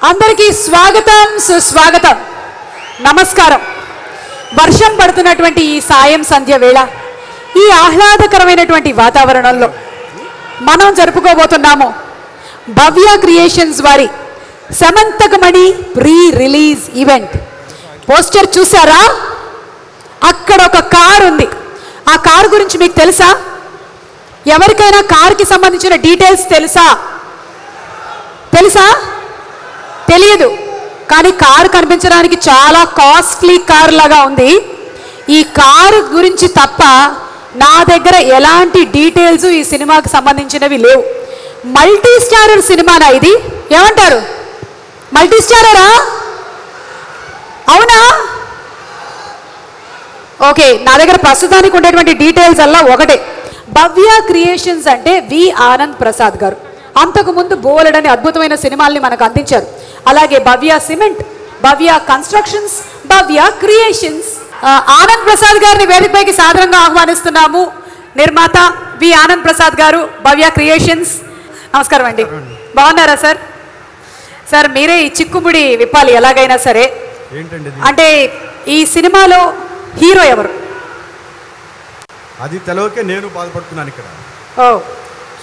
అందరికీ స్వాగతం సుస్వాగతం నమస్కారం. వర్షం పడుతున్నటువంటి ఈ సాయం సంధ్య వేళ ఈ ఆహ్లాదకరమైనటువంటి వాతావరణంలో మనం జరుపుకోబోతున్నాము భవ్య క్రియేషన్స్ వారి Samanthakamani pre release event. Poster చూసారా? అక్కడ ఒక కార్ ఉంది. ఆ కార్ గురించి మీకు తెలుసా? ఎవరికైనా కార్కి సంబంధించిన డీటెయిల్స్ తెలుసా? తెలియదు. కానీ కారు కనిపించడానికి చాలా కాస్ట్లీ కార్ లాగా ఉంది. ఈ కారు గురించి తప్ప నా దగ్గర ఎలాంటి డీటెయిల్స్ ఈ సినిమాకి సంబంధించినవి లేవు. మల్టీ స్టారర్ సినిమానా ఇది? ఏమంటారు? మల్టీ స్టారరా? అవునా? ఓకే, నా దగ్గర ప్రస్తుతానికి ఉండేటువంటి డీటెయిల్స్ అలా ఒకటే. భవ్య క్రియేషన్స్ అంటే వి ఆనంద్ ప్రసాద్ గారు అంతకుముందు బోలెడని అద్భుతమైన సినిమాల్ని మనకు అందించారు. అలాగే భవ్య సిమెంట్, భవ్య కన్స్ట్రక్షన్స్, భవ్య క్రియేషన్స్. ఆనంద్ ప్రసాద్ గారిని వేదికపైకి సాదరంగా ఆహ్వానిస్తున్నాము. నిర్మాత వి ఆనంద్ ప్రసాద్ గారు, భవ్య క్రియేషన్స్. నమస్కారం అండి. బాగున్నారా సార్? సార్ మీరే ఈ చిక్కుముడి విప్పాలి ఎలాగైనా సరే. అంటే ఈ సినిమాలో హీరో ఎవరు? అది తెలవకే నేను బాధపడుతున్నాను ఇక్కడ.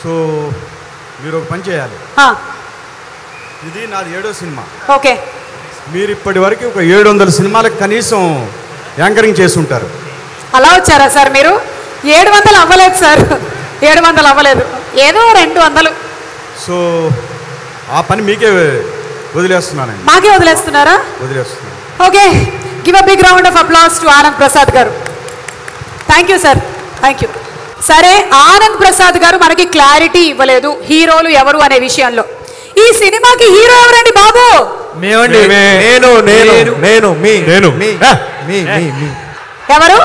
సో మీరు ఒక పని చేయాలి. ఇది నాది 7వ సినిమా. ఓకే. మీరు ఇప్పటి వరకు ఒక 700 సినిమాలకు కనీసం యాంకరింగ్ చేసి ఉంటారు. అలా వచ్చారా సార్ మీరు? 700 అవ్వలేదు సార్, 700 అవ్వలేదు, ఏదో 200. సో ఆ పని మీకే వదిలేస్తున్నానండి. మాకే వదిలేస్తున్నారా? వదిలేస్తున్నాను. Okay, give a big round of applause to Anand Prasad garu. Thank you sir, thank you. సరే, ఆనంద్ ప్రసాద్ గారు మనకి క్లారిటీ ఇవ్వలేదు హీరోలు ఎవరు అనే విషయంలో. ఈ సినిమాకి హీరో ఎవరండి బాబు? ఎవరు?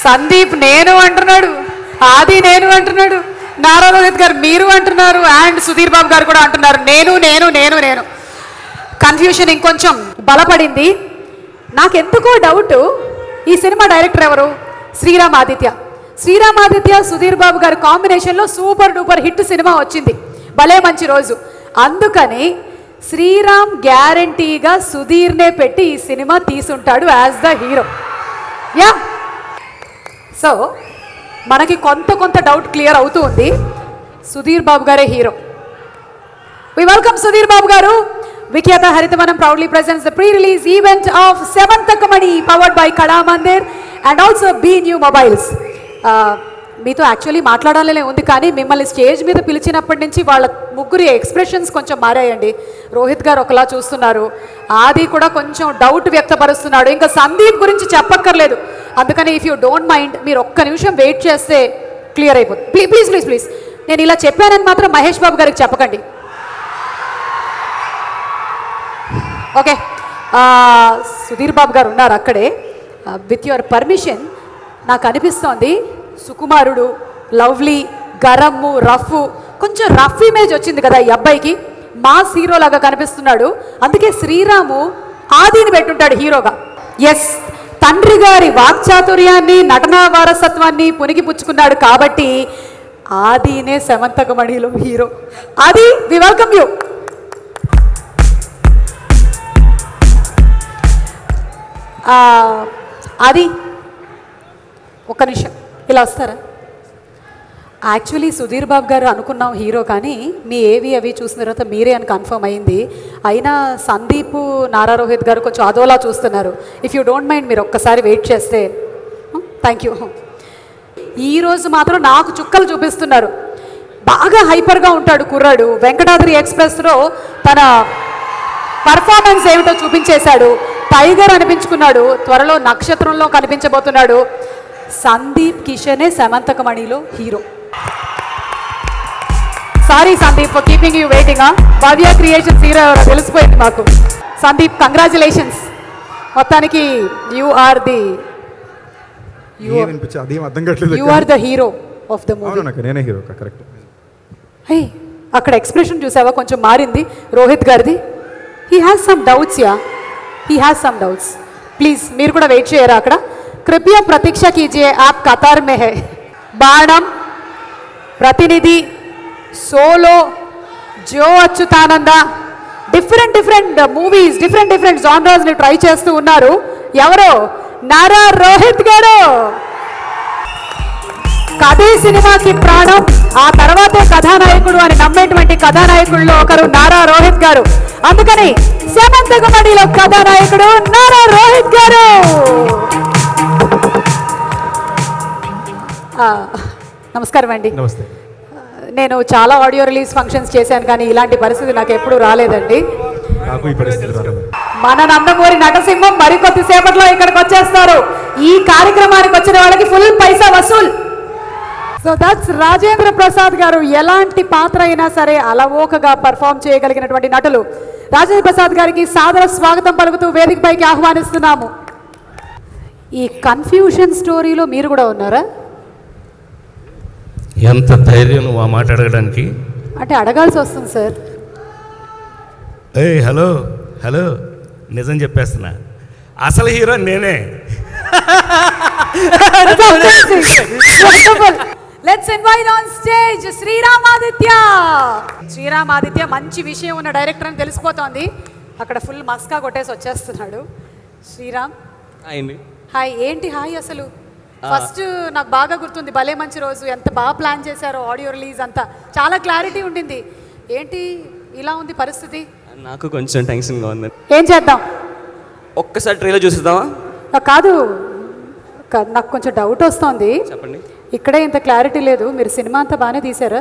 సందీప్ నేను అంటున్నాడు, ఆది నేను అంటున్నాడు, నారా రోహిత్ గారు మీరు అంటున్నారు, అండ్ సుధీర్ బాబు గారు కూడా అంటున్నారు నేను నేను నేను నేను. కన్ఫ్యూషన్ ఇంకొంచెం బలపడింది. నాకెందుకో డౌట్, ఈ సినిమా డైరెక్టర్ ఎవరు? శ్రీరామ్ ఆదిత్య. శ్రీరామ్ ఆదిత్య సుధీర్ బాబు గారి కాంబినేషన్లో సూపర్ డూపర్ హిట్ సినిమా వచ్చింది భలే మంచి రోజు. అందుకని శ్రీరామ్ గ్యారంటీగా సుధీర్నే పెట్టి ఈ సినిమా తీసుంటాడు as the hero. Yeah, so మనకి కొంత డౌట్ క్లియర్ అవుతూ ఉంది. సుధీర్ బాబు గారే hero. We welcome Sudheer Babu garu. Vikhyata Harithavanam proudly presents the pre-release event of Samantakamani powered by Kada Mandir and also B New Mobiles. మీతో యాక్చువల్లీ మాట్లాడాలనే ఉంది, కానీ మిమ్మల్ని స్టేజ్ మీద పిలిచినప్పటి నుంచి వాళ్ళ ముగ్గురి ఎక్స్ప్రెషన్స్ కొంచెం మారాయండి. రోహిత్ గారు ఒకలా చూస్తున్నారు, ఆది కూడా కొంచెం డౌట్ వ్యక్తపరుస్తున్నాడు, ఇంకా సందీప్ గురించి చెప్పక్కర్లేదు. అందుకని ఇఫ్ యూ డోంట్ మైండ్ మీరు ఒక్క నిమిషం వెయిట్ చేస్తే క్లియర్ అయిపోతుంది. Please please please. నేను ఇలా చెప్పానని మాత్రం మహేష్ బాబు గారికి చెప్పకండి. ఓకే, సుధీర్ బాబు గారు ఉన్నారు అక్కడే. విత్ యువర్ పర్మిషన్, నాకు అనిపిస్తోంది సుకుమారుడు, లవ్లీ, గరమ్ము, రఫ్, కొంచెం రఫ్ ఇమేజ్ వచ్చింది కదా ఈ అబ్బాయికి. మాస్ హీరో లాగా కనిపిస్తున్నాడు. అందుకే శ్రీరాము ఆదిని పెట్టుంటాడు హీరోగా. ఎస్, తండ్రి గారి వాక్చాతుర్యాన్ని, నటనా వారసత్వాన్ని పునిగి పుచ్చుకున్నాడు కాబట్టి ఆదినే సమంతకమణిలో హీరో. ఆది, వి వెల్కమ్ యూ. అది ఒక్క నిమిషం ఇలా వస్తారా? యాక్చువల్లీ సుధీర్ బాబు గారు అనుకున్నాం హీరో, కానీ మీ ఏవి అవి చూసిన తర్వాత మీరే అని కన్ఫర్మ్ అయింది. అయినా సందీప్, నారా రోహిత్ గారు కొంచెం అదోలా చూస్తున్నారు. ఇఫ్ యూ డోంట్ మైండ్ మీరు ఒక్కసారి వెయిట్ చేస్తే. Thank you. ఈరోజు మాత్రం నాకు చుక్కలు చూపిస్తున్నారు. బాగా హైపర్గా ఉంటాడు కుర్రాడు. వెంకటాద్రి ఎక్స్ప్రెస్లో తన పర్ఫార్మెన్స్ ఏమిటో చూపించేశాడు. టైగర్ అనిపించుకున్నాడు. త్వరలో నక్షత్రంలో కనిపించబోతున్నాడు. సందీప్ కిషనే సమంతకమణిలో hero. Sorry Sandeep for keeping you waiting. Bhavya creations hero ఎవరో తెలిసిపోయింది మాకు. సందీప్, కంగ్రాచులేషన్స్. మొత్తానికి you are the hero of the movie. Hey, అక్కడ ఎక్స్ప్రెషన్ చూసావా? కొంచెం మారింది రోహిత్ గారిది. He has some doubts. he has some doubts. Please, మీరు కూడా వెయిట్ చేయరా అక్కడ? कृपया प्रतीक्षा कीजिए, आप कतार में है. Baanam Prathinidhi, solo, Jyo Achyutananda, different movies, different జానర్స్ని ట్రై చేస్తూ ఉన్నారు. ఎవరో నారా రోహిత్ గారు. కథే సినిమాకి ప్రాణం, ఆ తర్వాతే కథానాయకుడు అని నమ్మేటువంటి కథానాయకుల్లో ఒకరు నారా రోహిత్ గారు. అందుకని సమంతకమణిలో కథానాయకుడు నారా రోహిత్ గారు. నమస్కారం అండి. నమస్తే. నేను చాలా ఆడియో రిలీజ్ ఫంక్షన్స్ చేశాను, కానీ ఇలాంటి పరిస్థితి నాకు ఎప్పుడూ రాలేదండి. నాకు ఈ పరిస్థితి రాలేదు. మన నందమూరి నటసింహం మరికొద్ది సేపట్లో ఇక్కడికి వచ్చేస్తారు. ఈ కార్యక్రమానికి వచ్చిన వాళ్ళకి full paisa vasool. So that's Rajendra Prasad గారు. ఎలాంటి పాత్ర అయినా సరే అలవోకగా పర్ఫామ్ చేయగలిగినటువంటి నటులు. రాజేంద్ర ప్రసాద్ గారికి సాదర స్వాగతం పలుకుతూ వేదికపైకి ఆహ్వానిస్తున్నాము. ఈ కన్ఫ్యూషన్ స్టోరీలో మీరు కూడా ఉన్నారా? ఎంత ధైర్యం నువ్వు ఆ మాట అడగడానికి? అంటే అడగాల్సి వస్తుంది సార్. ఏయ్ హలో హలో, నిజం చెప్పేస్తున్నా, అసలు హీరో నేనే. Let's invite on stage Sriram Aditya. Sriram Aditya మంచి విషయం ఉన్న డైరెక్టర్ అని తెలిసిపోతోంది. అక్కడ ఫుల్ మస్కా కొట్టేసి వచ్చేస్తున్నాడు. శ్రీరామ్ హాయ్. ఏంటి హాయ్? అసలు ఫస్ట్ నాకు బాగా గుర్తుంది, భలే మంచి రోజు ఎంత బాగా ప్లాన్ చేశారో, ఆడియో రిలీజ్ అంతా చాలా క్లారిటీ ఉండింది. ఏంటి ఇలా ఉంది పరిస్థితి? నాకు కొంచెం టెన్షన్గా ఉంది. ఏం చేద్దాం? ఒక్కసారి ట్రైలర్ చూసిద్దామా? కాదు, నాకు కొంచెం డౌట్ వస్తుంది. చెప్పండి. ఇక్కడే ఇంత క్లారిటీ లేదు. మీరు సినిమా అంతా బాగానే తీసారా?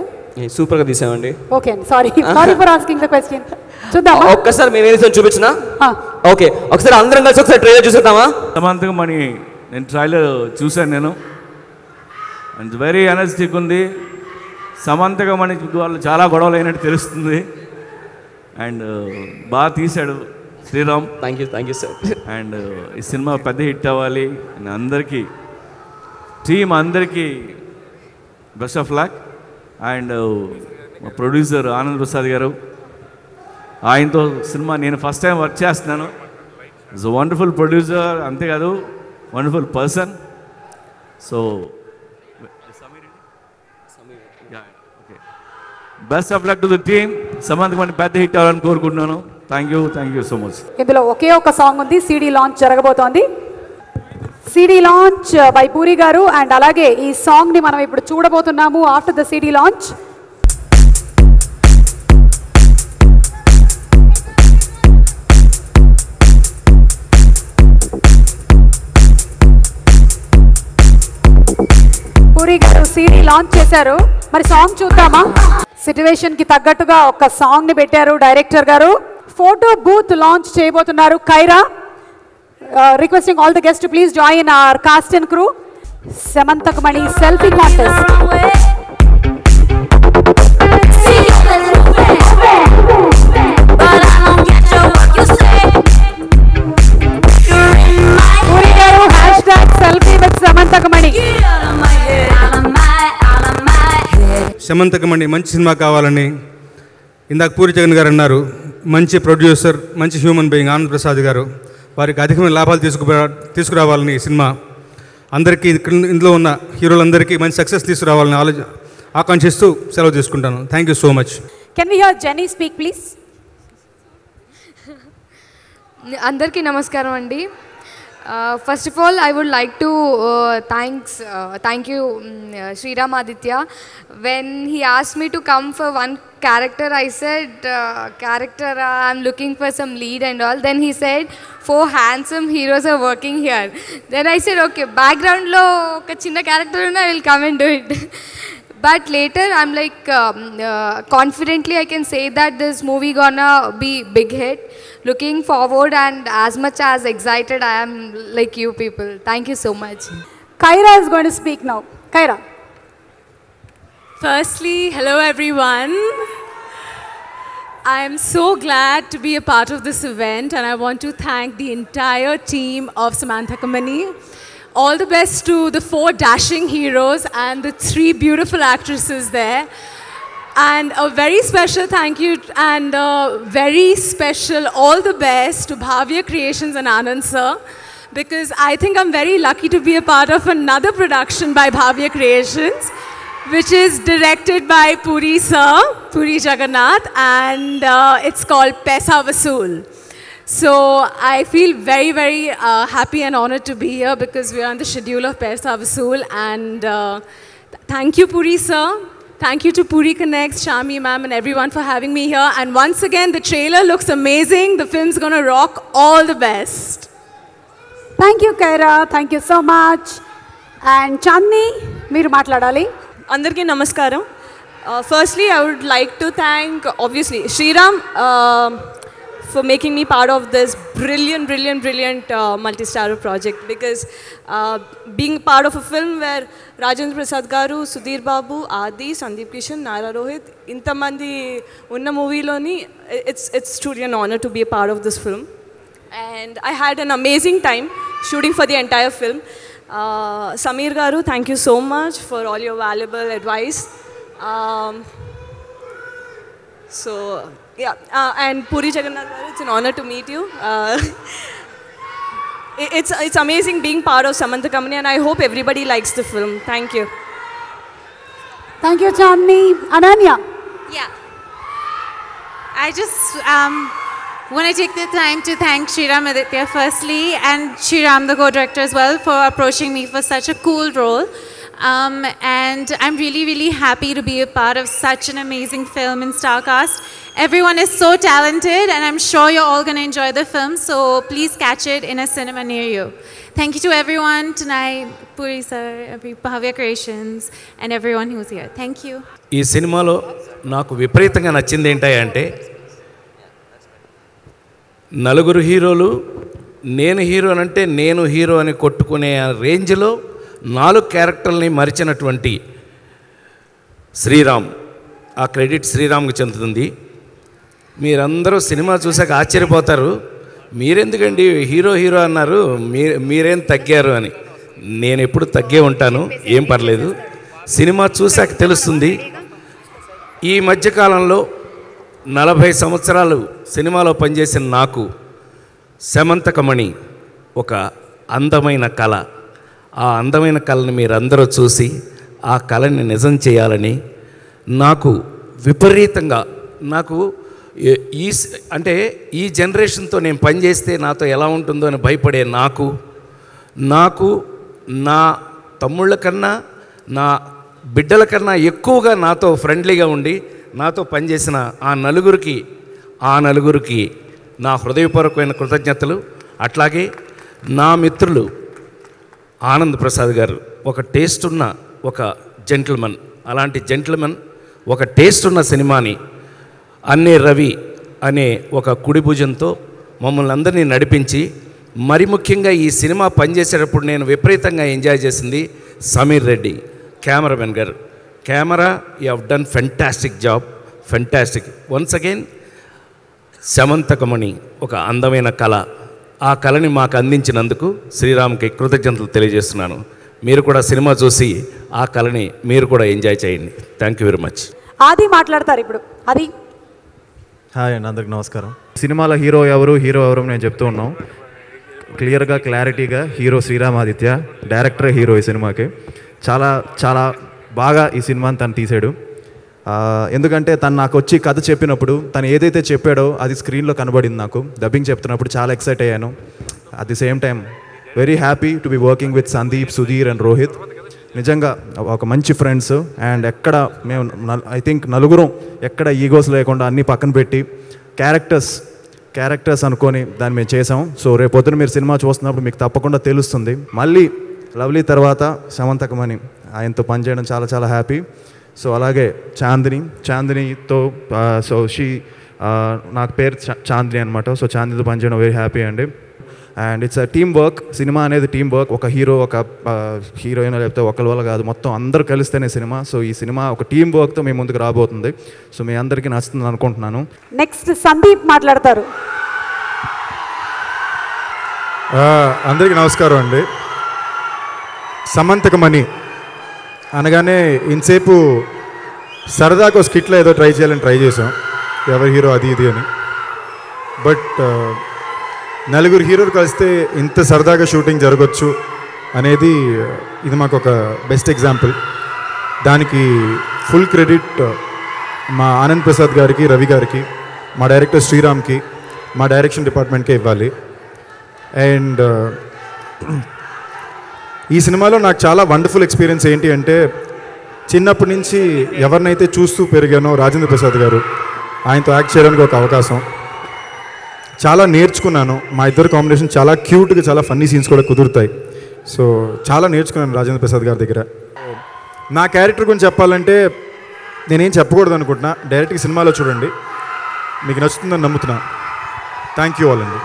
సూపర్గా తీసామండి. ఓకే అండి, sorry for asking the question. చూద్దాం ఒక్కసారి మేము ఏం చూపించినా. ఓకే, ఒకసారి అందరం కలిసి ఒకసారి ట్రైలర్ చూసేద్దామా? సమంతకమణి నేను ట్రైలర్ చూశాను. నేను అండ్ వెరీ ఎనర్జెటిక్ ఉంది. సమంతకమణి వాళ్ళు చాలా గొడవలు అయినట్టు తెలుస్తుంది. అండ్ బాగా తీశాడు Sriram. Thank you sir. And ఈ సినిమా పెద్ద హిట్ అవ్వాలి. అందరికీ టీమ్ అందరికీ బెస్ట్ ఆఫ్ లక్. అండ్ మా ప్రొడ్యూసర్ ఆనంద్ ప్రసాద్ గారు, ఆయనతో సినిమా నేను ఫస్ట్ టైం వర్క్ చేస్తున్నాను. ఇట్స్ వండర్ఫుల్ ప్రొడ్యూసర్, అంతేకాదు wonderful person. So best of luck to the team. Samanthakamani పెద్ద హిట్ అవ్వాలని కోరుకుంటున్నాను. Thank you so much. ఇందులో ఒకే ఒక సాంగ్ ఉంది, సిడి లాంచ్ జరగబోతోంది. సిడి లాంచ్ బై పూరి గారు. అండ్ అలాగే ఈ సాంగ్ ని మనం ఇప్పుడు చూడబోతున్నాము after the CD launch. Puri గారు సిడి లాంచ్ చేశారు, మరి సాంగ్ చూద్దామా? సిట్యువేషన్ కి తగ్గట్టుగా ఒక సాంగ్ ని పెట్టారు డైరెక్టర్ గారు. ఫోటో బూత్ లాంచ్ చేయబోతున్నారు Kaira. Requesting all the guest to please join our cast and crew. Samanthakamani selfie contest. Puri గారు #selfie with సమంతకమణి. సమంతకమణి మంచి సినిమా కావాలని ఇందాక పూరి జగన్ గారు అన్నారు. మంచి ప్రొడ్యూసర్, మంచి హ్యూమన్ బీయింగ్ ఆనంద్ ప్రసాద్ గారు, వారికి అధికమైన లాభాలు తీసుకురావాలని ఈ సినిమా అందరికీ, ఇందులో ఉన్న హీరోలందరికీ మంచి సక్సెస్ తీసుకురావాలని ఆకాంక్షిస్తూ సెలవు తీసుకుంటాను. Thank you so much. Can we hear Jenny speak please? అందరికీ నమస్కారం అండి. First of all, I would like to thank you Sriram Aditya. When he asked me to come for one character, I said character I'm looking for some lead and all. Then he said 4 handsome heroes are working here. Then I said okay, background lo oka chinna character una I will come and do it. But later I'm like confidently I can say that this movie gonna be big hit. Looking forward and as much as excited I am like you people. Thank you so much. Kaira is going to speak now. Kaira. Firstly, hello everyone. I am so glad to be a part of this event and I want to thank the entire team of Samenthakmani. All the best to the 4 dashing heroes and the 3 beautiful actresses there. And a very special thank you and very special all the best to Bhavya Creations and Anand sir, because I think I'm very lucky to be a part of another production by Bhavya Creations. which is directed by Puri sir, Puri Jagannath, and it's called Paisa Vasool. So I feel very, very happy and honored to be here because we are on the schedule of Paisa Vasool, and thank you, Puri sir. Thank you to Puri Connects, Shami ma'am, and everyone for having me here. And once again, the trailer looks amazing. The film's gonna rock. All the best. Thank you Kaira, thank you so much. And Chandini, మీరు మాట్లాడాలి. అందరికీ నమస్కారం. Firstly, I would like to thank, obviously, Sriram for making me part of this brilliant multi-starrer project, because being part of a film where Rajendra Prasad garu, Sudhir Babu, Adi, Sandeep Kishan, Nara Rohit, intamandi unna movie loni, it's truly an honor to be a part of this film. And I had an amazing time shooting for the entire film. Samir garu, thank you so much for all your valuable advice. So yeah, and Puri Jagannath garu, it's an honor to meet you. It's amazing being part of Samantha Company, and I hope everybody likes the film. Thank you. Thank you Chandini. Ananya. Yeah. I just want to take the time to thank Sriram Aditya firstly, and Sriram, the co-director as well, for approaching me for such a cool role. And I'm really, really happy to be a part of such an amazing film and star cast. Everyone is so talented, and I'm sure you're all going to enjoy the film, so please catch it in a cinema near you. Thank you to everyone tonight, Puri sir, Bhavya Creations, and everyone who's here. Thank you. ఈ సినిమాలో నాకు విపరీతంగా నచ్చింది ఏంటంటే, నలుగురు హీరోలు నేను హీరోనంటే నేను హీరో అని కొట్టుకునే రేంజ్లో 4 క్యారెక్టర్ని మరిచినటువంటి శ్రీరామ్. ఆ క్రెడిట్ శ్రీరామ్కి చెందుతుంది. మీరందరూ సినిమా చూసాక ఆశ్చర్యపోతారు, మీరెందుకండి హీరో హీరో అన్నారు, మీరేం తగ్గారు అని. నేను ఎప్పుడు తగ్గే ఉంటాను, ఏం పర్లేదు. సినిమా చూసాక తెలుస్తుంది. ఈ మధ్యకాలంలో 40 సంవత్సరాలు సినిమాలో పనిచేసిన నాకు సమంతకమణి ఒక అందమైన కళ. ఆ అందమైన కళని మీరందరూ చూసి ఆ కళని నిజం చేయాలని నాకు విపరీతంగా అంటే ఈ జనరేషన్తో నేను పనిచేస్తే నాతో ఎలా ఉంటుందో అని భయపడే నాకు నా తమ్ముళ్ళ కన్నా నా బిడ్డల కన్నా ఎక్కువగా నాతో ఫ్రెండ్లీగా ఉండి నాతో పనిచేసిన ఆ నలుగురికి నా హృదయపూర్వకమైన కృతజ్ఞతలు. అట్లాగే నా మిత్రులు ఆనంద్ ప్రసాద్ గారు ఒక టేస్ట్ ఉన్న ఒక జెంటిల్మన్. అలాంటి జెంటిల్మన్ ఒక టేస్ట్ ఉన్న సినిమాని అన్నే రవి అనే ఒక కుడి భుజంతో మమ్మల్ని అందరినీ నడిపించి, మరి ముఖ్యంగా ఈ సినిమా పనిచేసేటప్పుడు నేను విపరీతంగా ఎంజాయ్ చేసింది సమీర్ రెడ్డి కెమెరామెన్ గారు. Camera, you have done fantastic job, fantastic. Once again Samanthakamani ఒక అందమైన కళ. ఆ కళని మాకు అందించినందుకు శ్రీరామ్కి కృతజ్ఞతలు తెలియజేస్తున్నాను. మీరు కూడా సినిమా చూసి ఆ కళని మీరు కూడా ఎంజాయ్ చేయండి. Thank you very much. ఆది మాట్లాడతారు ఇప్పుడు. అది హాయ్ అండి, అందరికి నమస్కారం. సినిమాలో హీరో ఎవరు నేను చెప్తూ ఉన్నాం. క్లియర్గా క్లారిటీగా hero Sriram Aditya, director hero ఈ సినిమాకి. చాలా చాలా బాగా ఈ సినిమాని తను తీసాడు. ఎందుకంటే తను నాకు వచ్చి కథ చెప్పినప్పుడు తను ఏదైతే చెప్పాడో అది స్క్రీన్లో కనబడింది. నాకు డబ్బింగ్ చెప్తున్నప్పుడు చాలా ఎక్సైట్ అయ్యాను. At the same time very happy to be working with Sandeep, Sudheer and Rohit. నిజంగా ఒక మంచి ఫ్రెండ్స్. అండ్ ఎక్కడ మేము ఐ థింక్ నలుగురం ఎక్కడ ఈగోస్ లేకుండా అన్నీ పక్కన పెట్టి క్యారెక్టర్స్ అనుకొని దాన్ని మేము చేసాం. సో రేపు పొద్దున మీరు సినిమా చూస్తున్నప్పుడు మీకు తప్పకుండా తెలుస్తుంది. మళ్ళీ లవ్లీ తర్వాత సమంతకమణి ఆయనతో పనిచేయడం చాలా చాలా హ్యాపీ. సో అలాగే చాందినితో నాకు పేరు చాందిని అనమాట. సో చాందినితో పనిచేయడం వెరీ హ్యాపీ అండి. And it's a team work. Cinema అనేది టీమ్ వర్క్. ఒక హీరో, ఒక హీరోయిన్ లేకపోతే ఒకరి వల్ల కాదు, మొత్తం అందరూ కలిస్తేనే సినిమా. సో ఈ సినిమా ఒక టీమ్ వర్క్తో మీ ముందుకు రాబోతుంది. సో మీ అందరికీ నచ్చుతుంది అనుకుంటున్నాను. నెక్స్ట్ సందీప్ మాట్లాడతారు. అందరికీ నమస్కారం అండి. సమంతకమణి అనగానే ఇంతసేపు సరదాగా స్కిట్లో ఏదో ట్రై చేసాం, ఎవరి హీరో అది ఇది అని. బట్ నలుగురు హీరోలు కలిస్తే ఇంత సరదాగా షూటింగ్ జరగచ్చు అనేది ఇది మాకు ఒక బెస్ట్ ఎగ్జాంపుల్. దానికి ఫుల్ క్రెడిట్ మా ఆనంద్ ప్రసాద్ గారికి, రవి గారికి, మా డైరెక్టర్ శ్రీరామ్కి, మా డైరెక్షన్ డిపార్ట్మెంట్కే ఇవ్వాలి. అండ్ ఈ సినిమాలో నాకు చాలా వండర్ఫుల్ ఎక్స్పీరియన్స్ ఏంటి అంటే, చిన్నప్పటి నుంచి ఎవరినైతే చూస్తూ పెరిగానో రాజేంద్ర ప్రసాద్ గారు, ఆయనతో యాక్ట్ చేయడానికి ఒక అవకాశం, చాలా నేర్చుకున్నాను. మా ఇద్దరు కాంబినేషన్ చాలా క్యూట్గా, చాలా ఫన్నీ సీన్స్ కూడా కుదురుతాయి. సో చాలా నేర్చుకున్నాను రాజేంద్ర ప్రసాద్ గారి దగ్గర. నా క్యారెక్టర్ గురించి చెప్పాలంటే నేనేం చెప్పకూడదు అనుకుంటున్నా. డైరెక్ట్గా సినిమాలో చూడండి, మీకు నచ్చుతుందని నమ్ముతున్నా. థ్యాంక్ యూ ఆల్ అండి.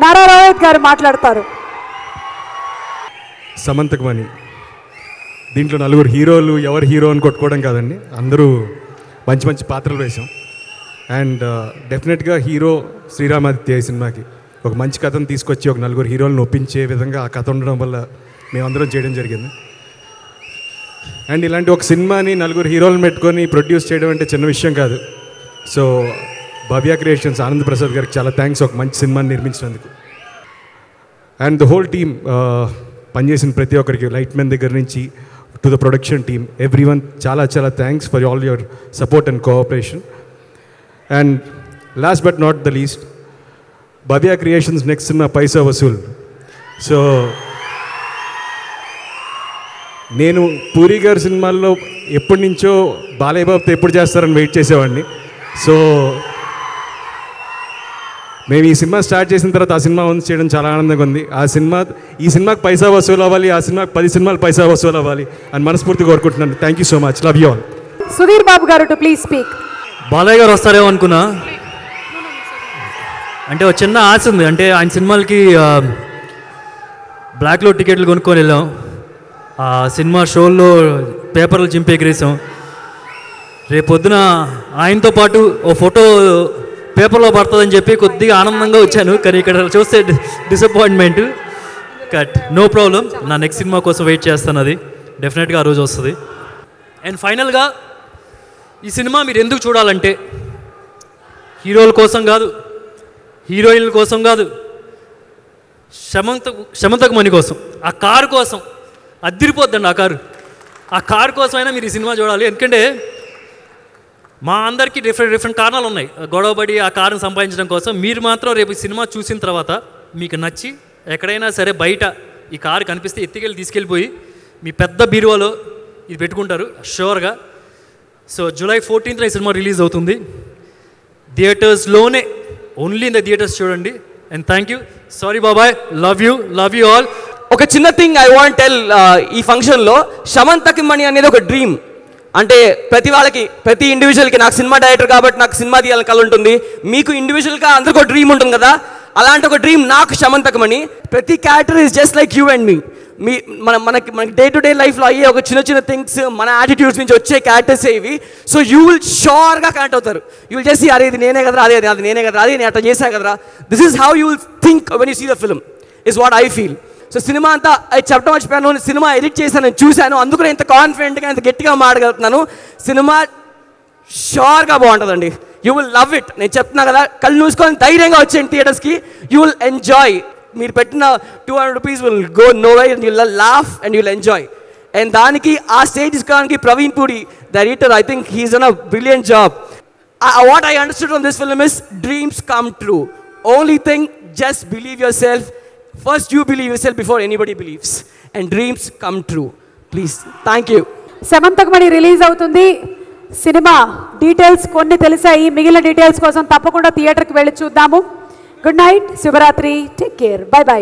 నారా రోహిత్ గారు మాట్లాడతారు. సమంతకమణి దీంట్లో 4 హీరోలు, ఎవరు హీరో అని కొట్టుకోవడం కాదండి, అందరూ మంచి మంచి పాత్రలు వేశాం. అండ్ డెఫినెట్గా హీరో శ్రీరామాదిత్య ఈ సినిమాకి ఒక మంచి కథను తీసుకొచ్చి ఒక 4 హీరోలను ఒప్పించే విధంగా ఆ కథ ఉండడం వల్ల మేమందరం చేయడం జరిగింది. అండ్ ఇలాంటి ఒక సినిమాని 4 హీరోలను పెట్టుకొని ప్రొడ్యూస్ చేయడం అంటే చిన్న విషయం కాదు. సో భవ్య క్రియేషన్స్ ఆనంద్ ప్రసాద్ గారికి చాలా థ్యాంక్స్ ఒక మంచి సినిమాని నిర్మించినందుకు. అండ్ ద హోల్ టీమ్, పనిచేసిన ప్రతి ఒక్కరికి, లైట్ మెన్ దగ్గర నుంచి to the production team, everyone చాలా చాలా thanks for all your support and cooperation. And last but not the least, Bhavya creations next సినిమా పైసా వసూల్. సో నేను పూరి గారి సినిమాల్లో ఎప్పటి నుంచో బాలయ్య బాబుతో ఎప్పుడు చేస్తారని వెయిట్ చేసేవాడిని. సో మేము ఈ సినిమా స్టార్ట్ చేసిన తర్వాత ఆ సినిమా వంద చేయడం చాలా ఆనందంగా ఉంది. ఈ సినిమాకి పైసా వసూలు అవ్వాలి, ఆ సినిమాకి 10 సినిమాలు పైసా వసూలు అవ్వాలి అని మనస్ఫూర్తిగా కోరుకుంటున్నాను. Thank you so much, love you all. Sudheer Babu గారు టు ప్లీజ్ స్పీక్. బాలయ్య గారు వస్తారేమో అనుకున్నా, అంటే ఒక చిన్న ఆశ ఉంది. అంటే ఆయన సినిమాలకి బ్లాక్లో టికెట్లు కొనుక్కొని వెళ్ళాం, ఆ సినిమా షోల్లో పేపర్లు చింపి ఎగిరేసాం. రేపొద్దున ఆయనతో పాటు ఓ ఫోటో పేపర్లో పడుతుందని చెప్పి కొద్దిగా ఆనందంగా వచ్చాను, కానీ ఇక్కడ చూస్తే డిసప్పాయింట్మెంట్. కట్, నో ప్రాబ్లం, నా నెక్స్ట్ సినిమా కోసం వెయిట్ చేస్తాను, అది డెఫినెట్గా ఆ రోజు వస్తుంది. అండ్ ఫైనల్గా ఈ సినిమా మీరు ఎందుకు చూడాలంటే హీరోల కోసం కాదు, హీరోయిన్ల కోసం కాదు, సమంతకమణి కోసం, ఆ కారు కోసం. అద్దిరిపోద్దండి ఆ కారు కోసమైనా మీరు ఈ సినిమా చూడాలి. ఎందుకంటే మా అందరికీ డిఫరెంట్ కారణాలు ఉన్నాయి గొడవపడి ఆ కారుని సంపాదించడం కోసం. మీరు మాత్రం రేపు ఈ సినిమా చూసిన తర్వాత మీకు నచ్చి ఎక్కడైనా సరే బయట ఈ కారు కనిపిస్తే తీసుకెళ్ళిపోయి మీ పెద్ద బీరువాలో ఇది పెట్టుకుంటారు షూర్గా. సో July 14th ఈ సినిమా రిలీజ్ అవుతుంది థియేటర్స్లోనే, ఓన్లీ ఇన్ ద థియేటర్స్ చూడండి. అండ్ థ్యాంక్ యూ, సారీ బాబాయ్, లవ్ యూ ఆల్. ఒక చిన్న థింగ్ ఐ వాంట్ టెల్, ఈ ఫంక్షన్లో సమంతకమణి అనేది ఒక డ్రీమ్. అంటే ప్రతి ఇండివిజువల్కి, నాకు సినిమా డైరెక్టర్ కాబట్టి నాకు సినిమా తీయాలని కల ఉంటుంది, మీకు ఇండివిజువల్గా అందరికీ ఒక డ్రీమ్ ఉంటుంది కదా, అలాంటి ఒక డ్రీమ్ నాకు సమంతకమణి. ప్రతి character is just like you and me. మనకి డే టు డే లైఫ్లో అయ్యే ఒక చిన్న థింగ్స్, మన యాటిట్యూడ్స్ నుంచి వచ్చే క్యారెక్టర్స్ ఇవి. సో యూ విల్ షోర్గా కనెక్ట్ అవుతారు. యూ విల్ చేసి అరే ఇది నేనే కదరా, అది నేనే కదరా, అది నేను అట్లా చేశాను కదరా. This is how you will think when you see the film, is what I feel. So cinema అంతా చెప్పడం మర్చిపోయాను, సినిమా ఎడిట్ చేశాను, చూశాను, అందుకని ఇంత కాన్ఫిడెంట్గా ఇంత గట్టిగా మాట్లాడగలుగుతున్నాను. సినిమా షోర్గా బాగుంటుందండి, యూ విల్ లవ్ ఇట్. నేను చెప్తున్నా కదా, కళ్ళు మూసుకొని ధైర్యంగా వచ్చేయండి థియేటర్స్కి, యూ విల్ ఎంజాయ్. మీరు పెట్టిన 200 rupees will go no way, and you'll laugh and you'll enjoy. And దానికి ఆ స్టేజ్ ఇసుకోవడానికి Praveen Puri the editor, I think he's done a brilliant job. What I understood from this film is dreams come true. Only thing, just believe yourself. First you believe yourself before anybody believes, and dreams come true. Please, thank you. Samanthakamani release అవుతుంది. సినిమా details కొన్ని తెలిసాయి, మిగిలిన details కోసం తప్పకుండా థియేటర్కి వెళ్ళి చూద్దాము. గుడ్ నైట్, శుభరాత్రి, టేక్ కేర్, బై బై.